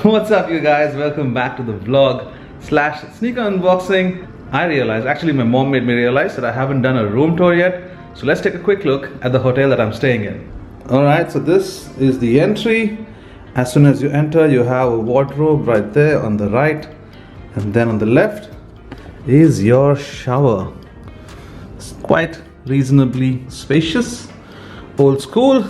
What's up you guys, welcome back to the vlog slash sneaker unboxing. I realized, actually my mom made me realize that I haven't done a room tour yet. So let's take a quick look at the hotel that I'm staying in. Alright, so this is the entry. As soon as you enter, you have a wardrobe right there on the right. And then on the left is your shower. It's quite reasonably spacious, old school.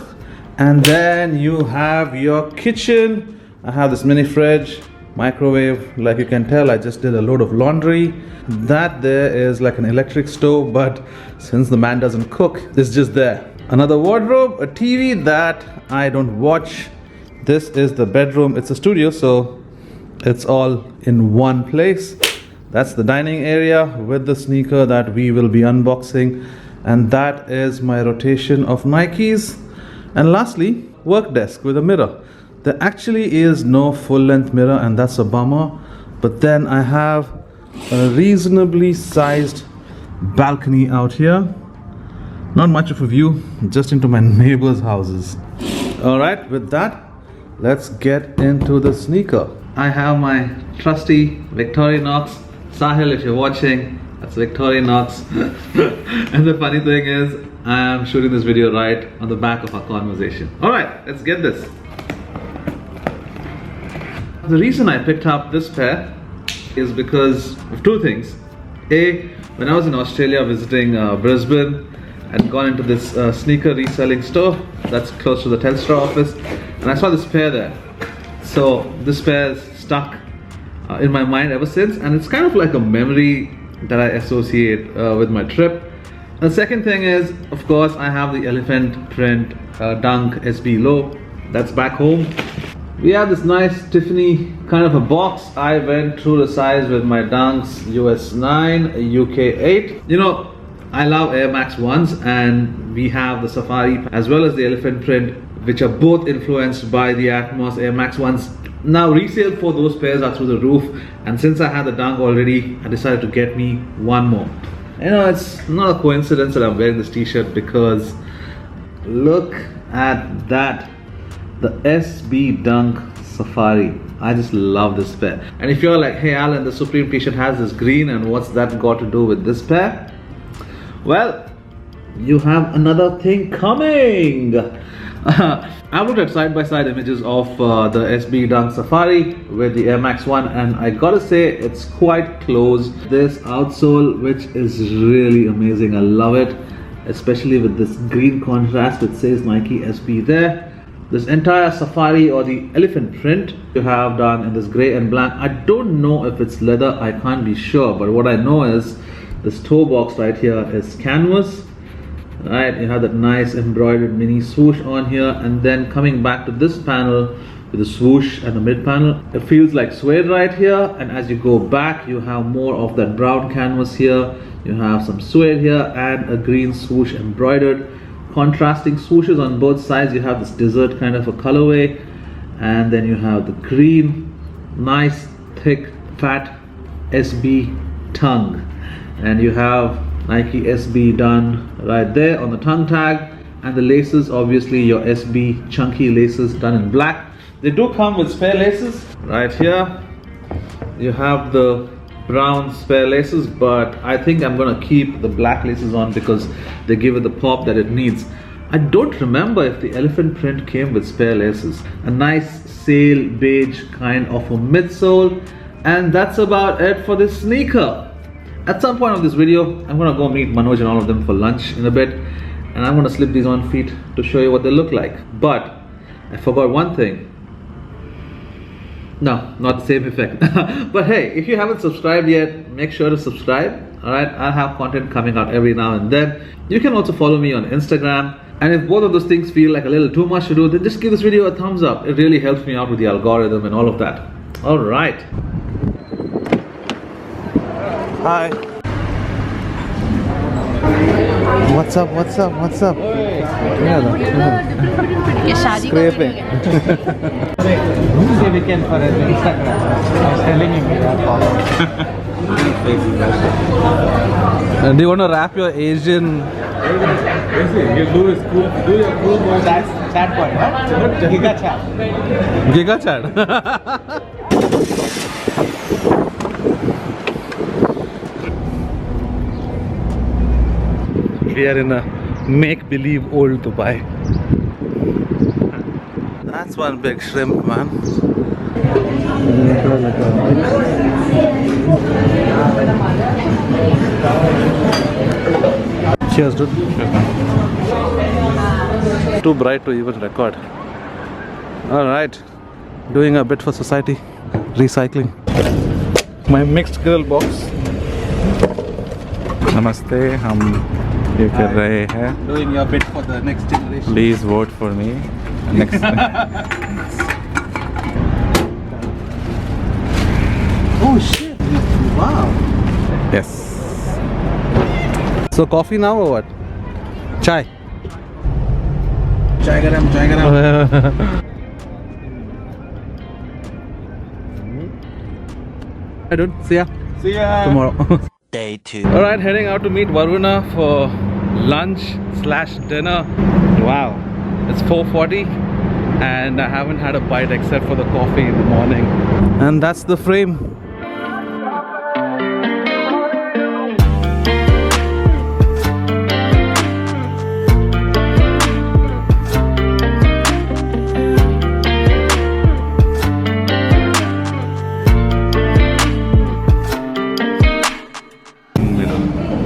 And then you have your kitchen. I have this mini fridge, microwave. Like you can tell, I just did a load of laundry. That there is like an electric stove, but since the man doesn't cook, it's just there. Another wardrobe, a TV that I don't watch. This is the bedroom. It's a studio, so it's all in one place. That's the dining area with the sneaker that we will be unboxing. And that is my rotation of Nikes. And lastly, work desk with a mirror. There actually is no full-length mirror, and that's a bummer. But then I have a reasonably sized balcony out here. Not much of a view, just into my neighbors' houses. Alright, with that, let's get into the sneaker. I have my trusty Victorinox. Sahil, if you're watching, that's Victorinox. And the funny thing is, I am shooting this video right on the back of our conversation. Alright, let's get this. The reason I picked up this pair is because of two things. A, when I was in Australia visiting Brisbane, I'd gone into this sneaker reselling store that's close to the Telstra office, and I saw this pair there. So this pair is stuck in my mind ever since, and it's kind of like a memory that I associate with my trip. The second thing is, of course, I have the elephant print Dunk SB Low that's back home. We have this nice Tiffany kind of a box. I went through the size with my Dunks US 9, UK 8. You know, I love Air Max 1s, and we have the Safari as well as the elephant print, which are both influenced by the Atmos Air Max 1s. Now resale for those pairs are through the roof, and since I had the Dunk already, I decided to get me one more. You know, it's not a coincidence that I'm wearing this t-shirt, because look at that, the SB Dunk Safari. I just love this pair. And if you're like, hey Alan, the Supreme t-shirt has this green, and what's that got to do with this pair? Well, you have another thing coming. I've looked at side-by-side images of the SB Dunk Safari with the Air Max 1, and I gotta say it's quite close. This outsole, which is really amazing, I love it, especially with this green contrast which says Nike SB there. This entire Safari, or the elephant print, you have done in this grey and black. I don't know if it's leather, I can't be sure, but what I know is this toe box right here is canvas. Right, you have that nice embroidered mini swoosh on here, and then coming back to this panel with the swoosh and the mid panel, it feels like suede right here. And as you go back, you have more of that brown canvas here, you have some suede here, and a green swoosh embroidered, contrasting swooshes on both sides. You have this desert kind of a colorway, and then you have the green, nice thick fat SB tongue, and you have Nike SB done right there on the tongue tag, and the laces, obviously your SB chunky laces done in black. They do come with spare laces right here. You have the brown spare laces, but I think I'm gonna keep the black laces on because they give it the pop that it needs. I don't remember if the elephant print came with spare laces. A nice sail beige kind of a midsole, and that's about it for this sneaker. At some point of this video, I'm gonna go meet Manoj and all of them for lunch in a bit, and I'm gonna slip these on feet to show you what they look like. But I forgot one thing. No, not the same effect. But hey, if you haven't subscribed yet, make sure to subscribe. Alright, I'll have content coming out every now and then. You can also follow me on Instagram. And if both of those things feel like a little too much to do, then just give this video a thumbs up. It really helps me out with the algorithm and all of that. Alright. Hi. What's up? What's up? What's up? Scraping. See weekend for Instagram. I was telling him we are Do you want to wrap your Asian You do your cool boy. Chat boy, what? Giga chat. Giga chat. We are in a make-believe old Dubai. That's one big shrimp, man. Cheers, dude. Too bright to even record. Alright, doing a bit for society. Recycling. My mixed grill box. Namaste, हम ये कर रहे हैं. Doing a bit for the next generation. Please vote for me. Next. Oh shit! Wow. Yes. So coffee now or what? Chai. Chai garam. I don't. See ya. See ya. Tomorrow. Day 2. Alright, heading out to meet Varuna for lunch/dinner. Wow. It's 4:40 and I haven't had a bite except for the coffee in the morning. And that's the frame.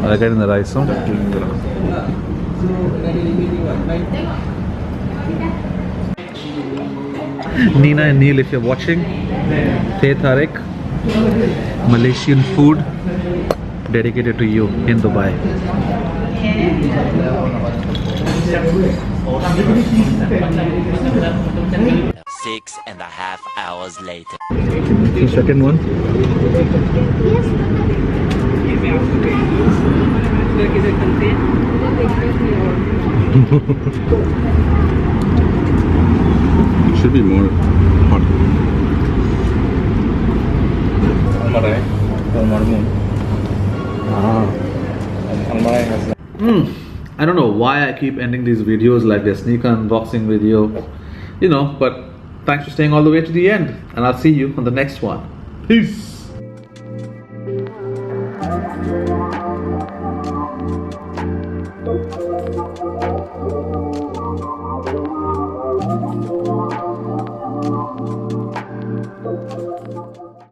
I get in the rice, huh? Nina and Neil, if you're watching, Teh Tarik, Malaysian food dedicated to you in Dubai. 6.5 hours later. The second one. It should be more hot. I don't know why I keep ending these videos like a sneaker unboxing video, you know, but thanks for staying all the way to the end, and I'll see you on the next one. Peace.